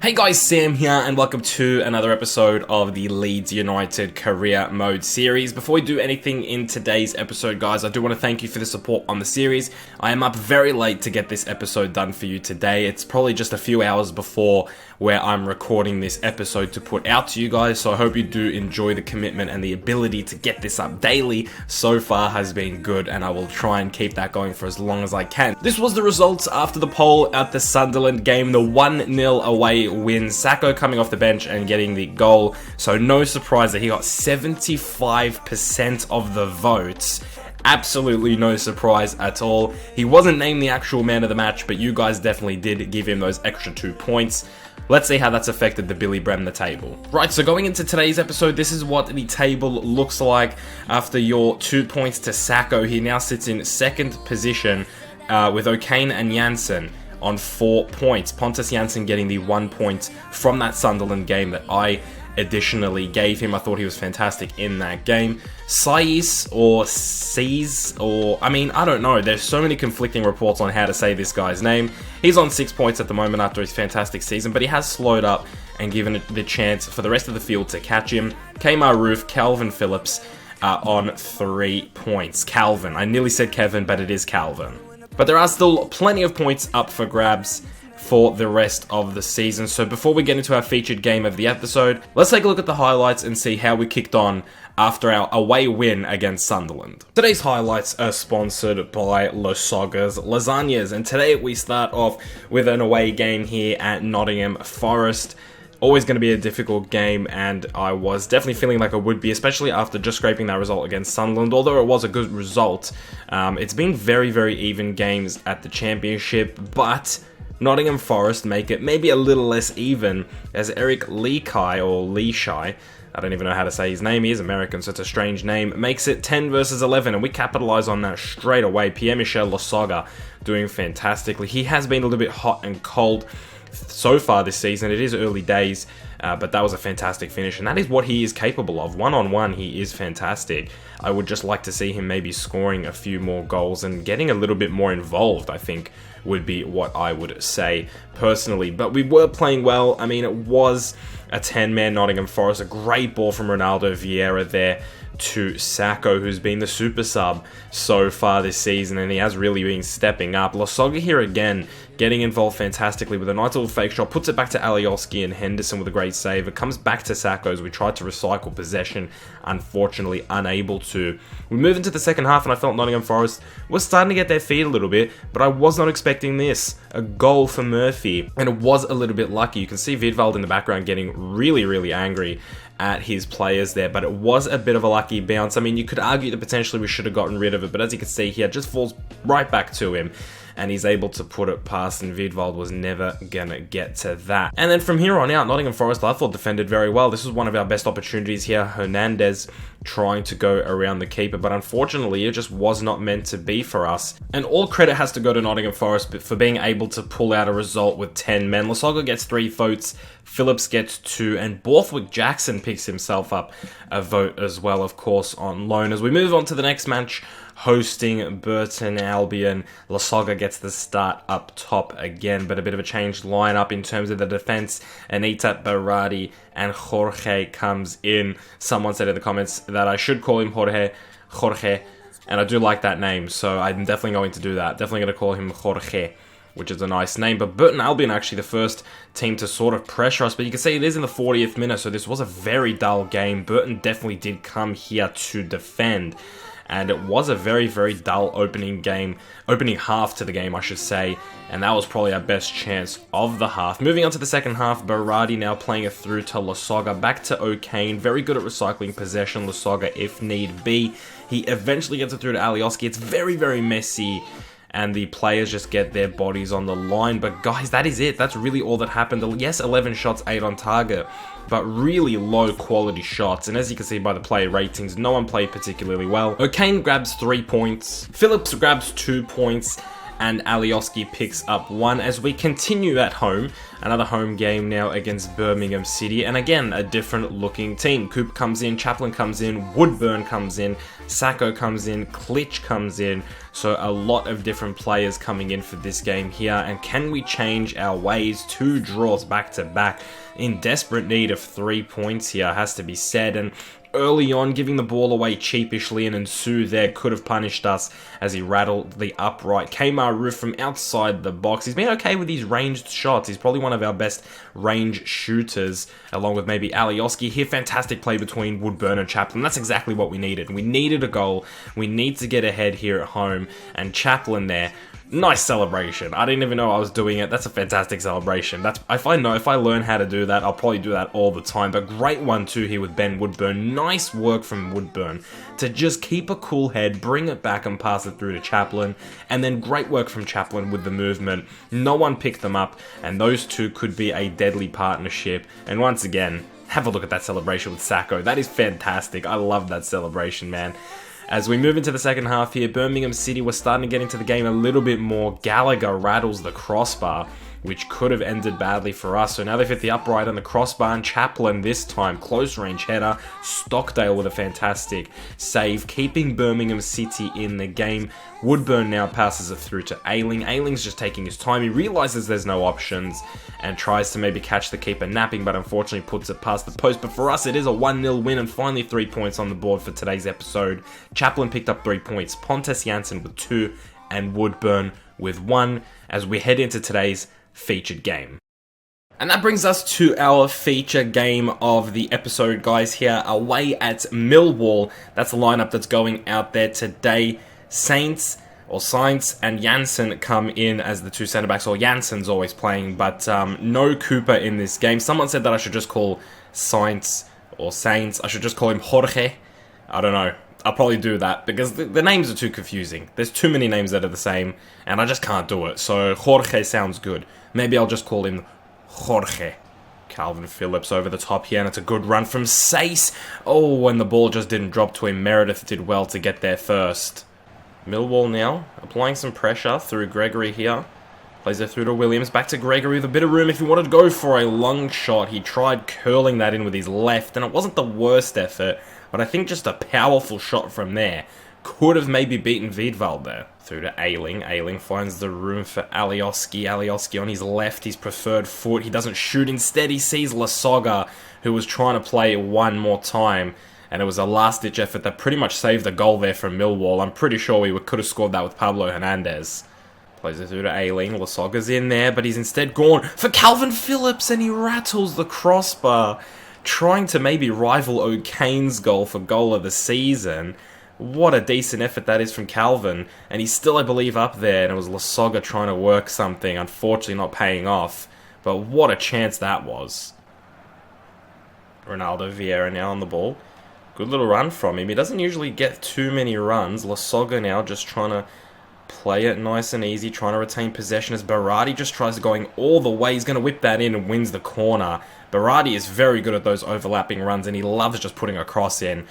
Hey guys, Sam here, and welcome to another episode of the Leeds United Career Mode series. Before we do anything in today's episode, guys, I do want to thank you for the support on the series. I am up very late to get this episode done for you today. It's probably just a few hours before where I'm recording this episode to put out to you guys, so I hope you do enjoy the commitment, and the ability to get this up daily so far has been good, and I will try and keep that going for as long as I can. This was the results after the poll at the Sunderland game, the 1-0 away win. Sacco coming off the bench and getting the goal, so no surprise that he got 75% of the votes. Absolutely no surprise at all. He wasn't named the actual man of the match, but you guys definitely did give him those extra 2 points. Let's see how that's affected the Billy Bremner table. Right, so going into today's episode, this is what the table looks like after your 2 points to Sacco. He now sits in second position with O'Kane and Janssen on 4 points. Pontus Janssen getting the 1 point from that Sunderland game that I additionally gave him. I thought he was fantastic in that game. Sais or Seas, or I don't know. There's so many conflicting reports on how to say this guy's name. He's on 6 points at the moment after his fantastic season, but he has slowed up and given it the chance for the rest of the field to catch him. Kmar Roof, Calvin Phillips on 3 points. Calvin. I nearly said Kevin, but it is Calvin. But there are still plenty of points up for grabs for the rest of the season. So before we get into our featured game of the episode, let's take a look at the highlights and see how we kicked on after our away win against Sunderland. Today's highlights are sponsored by LASOGGA'S LASAGNAs, and today we start off with an away game here at Nottingham Forest. Always going to be a difficult game, and I was definitely feeling like I would be, especially after just scraping that result against Sunderland. Although it was a good result, it's been very, very even games at the Championship, but Nottingham Forest make it maybe a little less even, as Eric Leashai, I don't even know how to say his name, he is American, so it's a strange name, makes it 10 versus 11, and we capitalise on that straight away. Pierre-Michel Lasogga doing fantastically. He has been a little bit hot and cold so far this season. It is early days, but that was a fantastic finish, and that is what he is capable of. One-on-one, he is fantastic. I would just like to see him maybe scoring a few more goals and getting a little bit more involved, I think, would be what I would say personally. But we were playing well. It was a 10-man Nottingham Forest. A great ball from Ronaldo Vieira there to Sacco, who's been the super sub so far this season, and he has really been stepping up. Lasogga here again, getting involved fantastically with a nice little fake shot, puts it back to Alioski, and Henderson with a great save. It comes back to Sacco as we tried to recycle possession, unfortunately unable to. We move into the second half, and I felt Nottingham Forest was starting to get their feet a little bit, but I was not expecting this. A goal for Murphy, and it was a little bit lucky. You can see Vidvald in the background getting really, really angry at his players there, but it was a bit of a lucky bounce. You could argue that potentially we should have gotten rid of it, but as you can see here, it just falls right back to him, and he's able to put it past, and Vidvald was never gonna get to that. And then from here on out, Nottingham Forest, I thought, defended very well. This was one of our best opportunities here. Hernandez trying to go around the keeper, but unfortunately it just was not meant to be for us. And all credit has to go to Nottingham Forest for being able to pull out a result with 10 men. Lasogga gets 3 votes, Phillips gets 2, and Borthwick Jackson picks himself up a vote as well, of course, on loan. As we move on to the next match, hosting Burton Albion, Lasogga gets the start up top again, but a bit of a changed lineup in terms of the defense. Anita Berardi and Jorge comes in. Someone said in the comments that I should call him Jorge, and I do like that name, so I'm definitely going to do that. Definitely going to call him Jorge, which is a nice name. But Burton Albion actually the first team to sort of pressure us, but you can see it is in the 40th minute, so this was a very dull game. Burton definitely did come here to defend, and it was a very, very dull opening half to the game, I should say, and that was probably our best chance of the half. Moving on to the second half, Berardi now playing it through to Lasogga, back to O'Kane, very good at recycling possession, Lasogga, if need be. He eventually gets it through to Alioski. It's very, very messy, and the players just get their bodies on the line. But guys, that is it. That's really all that happened. Yes, 11 shots, 8 on target, but really low quality shots. And as you can see by the player ratings, no one played particularly well. O'Kane grabs 3 points, Phillips grabs 2 points, and Alioski picks up 1 as we continue at home Another home game now against Birmingham City, and again, a different looking team. Coop comes in, Chaplin comes in, Woodburn comes in, Sacco comes in, Klitsch comes in, so a lot of different players coming in for this game here, and can we change our ways? 2 draws back to back, in desperate need of 3 points here, has to be said, and early on, giving the ball away cheapishly, and Nsu there could have punished us as he rattled the upright. Kmar Roof from outside the box. He's been okay with these ranged shots. He's probably one of our best range shooters, along with maybe Alioski here. Fantastic play between Woodburn and Chaplin. That's exactly what we needed. We needed a goal. We need to get ahead here at home, and Chaplin there. Nice celebration. I didn't even know I was doing it. That's a fantastic celebration. If I learn how to do that, I'll probably do that all the time. But great 1-2 here with Ben Woodburn. Nice work from Woodburn to just keep a cool head, bring it back and pass it through to Chaplin. And then great work from Chaplin with the movement. No one picked them up, and those two could be a deadly partnership. And once again, have a look at that celebration with Sacco. That is fantastic. I love that celebration, man. As we move into the second half here, Birmingham City was starting to get into the game a little bit more. Gallagher rattles the crossbar, which could have ended badly for us. So now they've hit the upright on the crossbar, and Chaplin this time, close range header. Stockdale with a fantastic save, keeping Birmingham City in the game. Woodburn now passes it through to Ayling. Ayling's just taking his time. He realizes there's no options and tries to maybe catch the keeper napping, but unfortunately puts it past the post. But for us, it is a 1-0 win, and finally 3 points on the board for today's episode. Chaplin picked up 3 points, Pontus Janssen with 2, and Woodburn with 1, as we head into today's featured game. And that brings us to our feature game of the episode, guys, here away at Millwall. That's the lineup that's going out there today. Saints and Janssen come in as the 2 centre-backs, or Janssen's always playing, but no Cooper in this game. Someone said that I should just call Saints, I should just call him Jorge. I don't know. I'll probably do that, because the names are too confusing. There's too many names that are the same, and I just can't do it. So Jorge sounds good. Maybe I'll just call him Jorge. Calvin Phillips over the top here, and it's a good run from Sace. Oh, and the ball just didn't drop to him. Meredith did well to get there first. Millwall now, applying some pressure through Gregory here. Plays it through to Williams, back to Gregory with a bit of room if he wanted to go for a long shot. He tried curling that in with his left, and it wasn't the worst effort, but I think just a powerful shot from there could have maybe beaten Wiedwald there. Through to Ayling. Ayling finds the room for Alioski. Alioski on his left, his preferred foot. He doesn't shoot. Instead, he sees LASOGGA, who was trying to play one more time. And it was a last-ditch effort that pretty much saved the goal there from Millwall. I'm pretty sure we could have scored that with Pablo Hernandez. Plays it through to Ayling. LASOGGA's in there, but he's instead gone for Calvin Phillips, and he rattles the crossbar, trying to maybe rival O'Kane's goal for goal of the season. What a decent effort that is from Calvin, and he's still, I believe, up there, and it was LASOGGA trying to work something, unfortunately not paying off, but what a chance that was. Ronaldo Vieira now on the ball. Good little run from him. He doesn't usually get too many runs. LASOGGA now just trying to play it nice and easy, trying to retain possession as Berardi just tries going all the way. He's going to whip that in and wins the corner. Berardi is very good at those overlapping runs, and he loves just putting a cross in.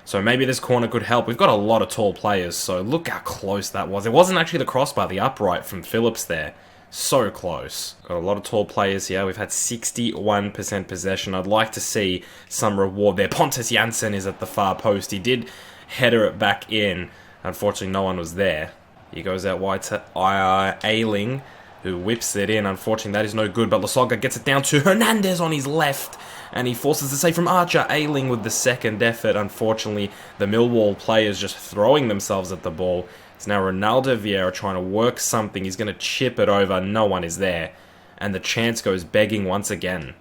So maybe this corner could help. We've got a lot of tall players, so look how close that was. It wasn't actually the crossbar, the upright from Phillips there. So close. Got a lot of tall players here. We've had 61% possession. I'd like to see some reward there. Pontus Janssen is at the far post. He did header it back in. Unfortunately, no one was there. He goes out wide to Ayling, who whips it in. Unfortunately, that is no good, but LASOGGA gets it down to Hernandez on his left, and he forces the save from Archer. Ayling with the second effort. Unfortunately, the Millwall players just throwing themselves at the ball. It's now Ronaldo Vieira trying to work something. He's going to chip it over. No one is there. And the chance goes begging once again.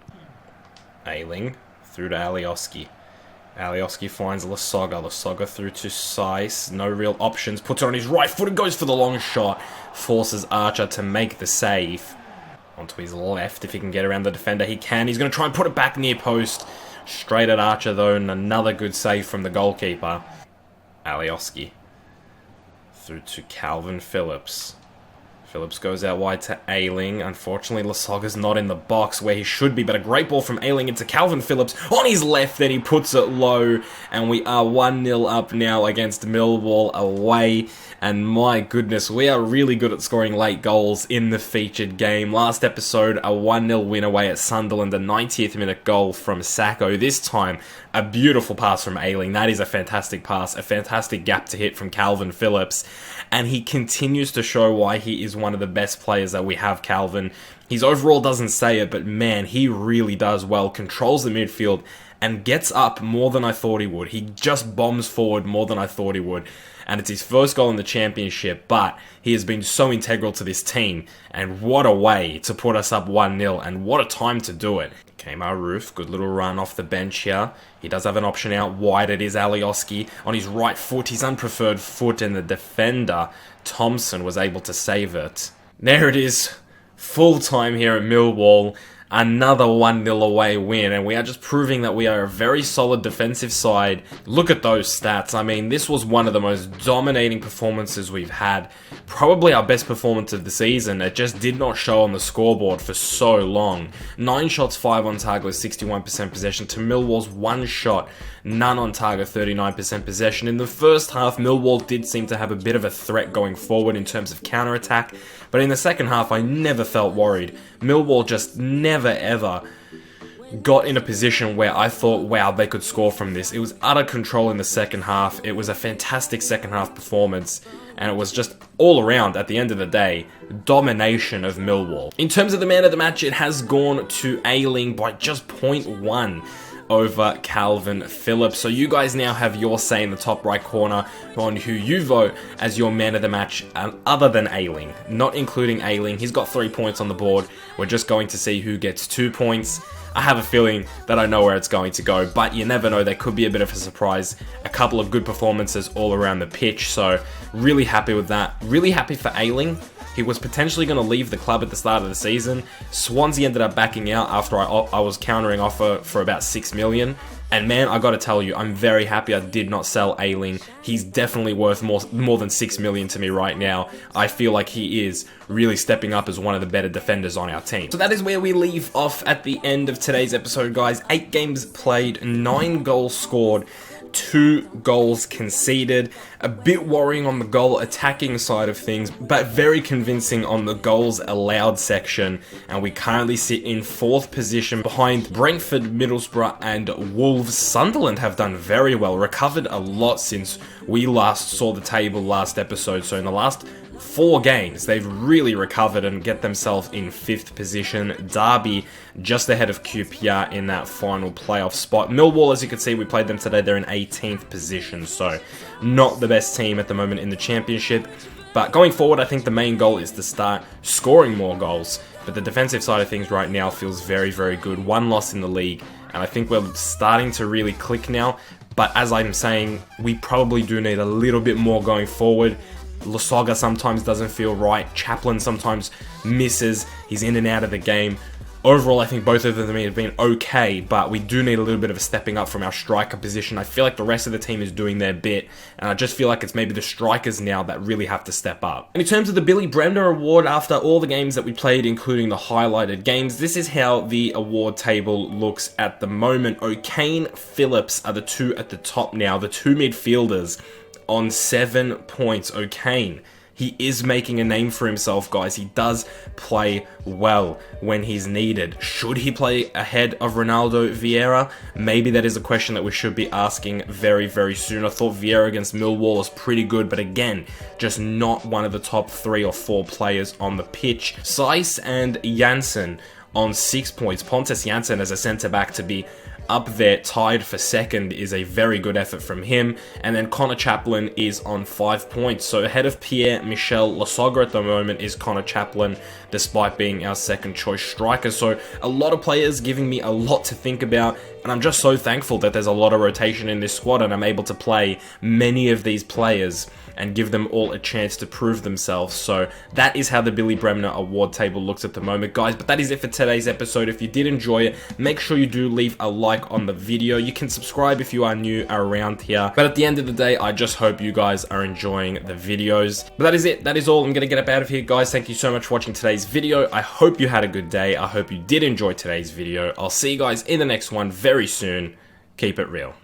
Ayling through to Alioski. Alioski finds LASOGGA. LASOGGA through to Seiss. No real options. Puts it on his right foot and goes for the long shot. Forces Archer to make the save. Onto his left. If he can get around the defender, he can. He's going to try and put it back near post. Straight at Archer, though, and another good save from the goalkeeper. Alioski. Through to Calvin Phillips. Phillips goes out wide to Ayling. Unfortunately, LASOGGA'S not in the box where he should be, but a great ball from Ayling into Calvin Phillips on his left, then he puts it low, and we are 1-0 up now against Millwall away. And my goodness, we are really good at scoring late goals in the featured game. Last episode, a 1-0 win away at Sunderland, a 90th minute goal from Sacco. This time, a beautiful pass from Ayling. That is a fantastic pass, a fantastic gap to hit from Calvin Phillips. And he continues to show why he is one of the best players that we have, Calvin. His overall doesn't say it, but man, he really does well. Controls the midfield and gets up more than I thought he would. He just bombs forward more than I thought he would. And it's his first goal in the championship, but he has been so integral to this team. And what a way to put us up 1-0, and what a time to do it. Kemar Roof, good little run off the bench here. He does have an option out wide. It is Alioski on his right foot, his unpreferred foot, and the defender, Thompson, was able to save it. There it is, full time here at Millwall. Another 1-0 away win, and we are just proving that we are a very solid defensive side. Look at those stats. I mean, this was one of the most dominating performances we've had. Probably our best performance of the season. It just did not show on the scoreboard for so long. 9 shots, 5 on target with 61% possession to Millwall's 1 shot, none on target, 39% possession. In the first half, Millwall did seem to have a bit of a threat going forward in terms of counter-attack, but in the second half, I never felt worried. Millwall just never ever got in a position where I thought, wow, they could score from this. It was utter control in the second half. It was a fantastic second half performance, and it was just all around, at the end of the day, domination of Millwall. In terms of the man of the match, it has gone to Ayling by just 0.1 over Calvin Phillips. So you guys now have your say in the top right corner on who you vote as your man of the match, other than Ayling. Not including Ayling. He's got 3 points on the board. We're just going to see who gets 2 points. I have a feeling that I know where it's going to go, but you never know. There could be a bit of a surprise. A couple of good performances all around the pitch, so really happy with that. Really happy for Ayling. He was potentially going to leave the club at the start of the season. Swansea ended up backing out after I was countering offer for about 6 million. And man, I gotta tell you, I'm very happy I did not sell Ayling. He's definitely worth more than 6 million to me right now. I feel like he is really stepping up as one of the better defenders on our team. So that is where we leave off at the end of today's episode, guys. 8 games played, 9 goals scored, 2 goals conceded. A bit worrying on the goal attacking side of things, but very convincing on the goals allowed section. And we currently sit in 4th position behind Brentford, Middlesbrough, and Wolves. Sunderland have done very well, recovered a lot since we last saw the table last episode. So in the last 4 games, they've really recovered and get themselves in 5th position. Derby just ahead of QPR in that final playoff spot. Millwall, as you can see, we played them today. They're in 18th position, so not the best team at the moment in the championship. But going forward, I think the main goal is to start scoring more goals. But the defensive side of things right now feels very, very good. 1 loss in the league, and I think we're starting to really click now. But as I'm saying, we probably do need a little bit more going forward. LASOGGA sometimes doesn't feel right. Chaplin sometimes misses. He's in and out of the game. Overall, I think both of them have been okay, but we do need a little bit of a stepping up from our striker position. I feel like the rest of the team is doing their bit, and I just feel like it's maybe the strikers now that really have to step up. And in terms of the Billy Bremner Award, after all the games that we played, including the highlighted games, this is how the award table looks at the moment. O'Kane, Phillips are the 2 at the top now, the 2 midfielders on 7 points. O'Kane, he is making a name for himself, guys. He does play well when he's needed. Should he play ahead of Ronaldo Vieira? Maybe that is a question that we should be asking very, very soon. I thought Vieira against Millwall was pretty good, but again, just not one of the top 3 or 4 players on the pitch. Seiss and Janssen on 6 points. Pontus Janssen as a centre-back to be up there tied for second is a very good effort from him. And then Connor Chaplin is on 5 points. So ahead of Pierre-Michel LASOGGA at the moment is Connor Chaplin, despite being our second choice striker. So a lot of players giving me a lot to think about, and I'm just so thankful that there's a lot of rotation in this squad and I'm able to play many of these players and give them all a chance to prove themselves. So that is how the Billy Bremner award table looks at the moment, guys. But that is it for today's episode. If you did enjoy it, make sure you do leave a like on the video. You can subscribe if you are new around here. But at the end of the day, I just hope you guys are enjoying the videos. But that is it. That is all. I'm going to get up out of here, guys. Thank you so much for watching today's video. I hope you had a good day. I hope you did enjoy today's video. I'll see you guys in the next one very soon. Keep it real.